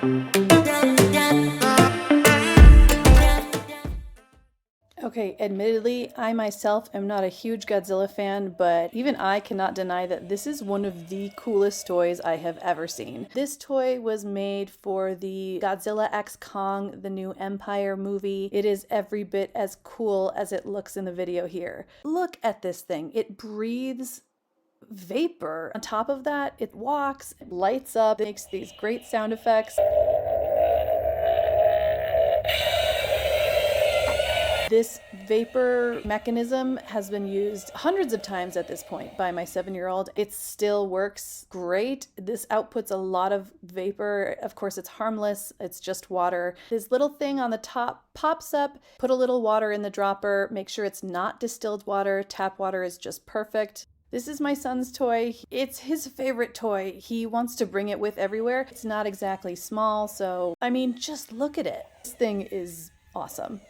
Okay, admittedly, I myself am not a huge Godzilla fan, but even I cannot deny that this is one of the coolest toys I have ever seen. This toy was made for the Godzilla x Kong, the new Empire movie. It is every bit as cool as it looks in the video here. Look at this thing. It breathes vapor. On top of that, it walks, it lights up, it makes these great sound effects. This vapor mechanism has been used hundreds of times at this point by my 7-year-old. It still works great. This outputs a lot of vapor. Of course, it's harmless. It's just water. This little thing on the top pops up. Put a little water in the dropper. Make sure it's not distilled water. Tap water is just perfect. This is my son's toy. It's his favorite toy. He wants to bring it with everywhere. It's not exactly small, so I mean, just look at it. This thing is awesome.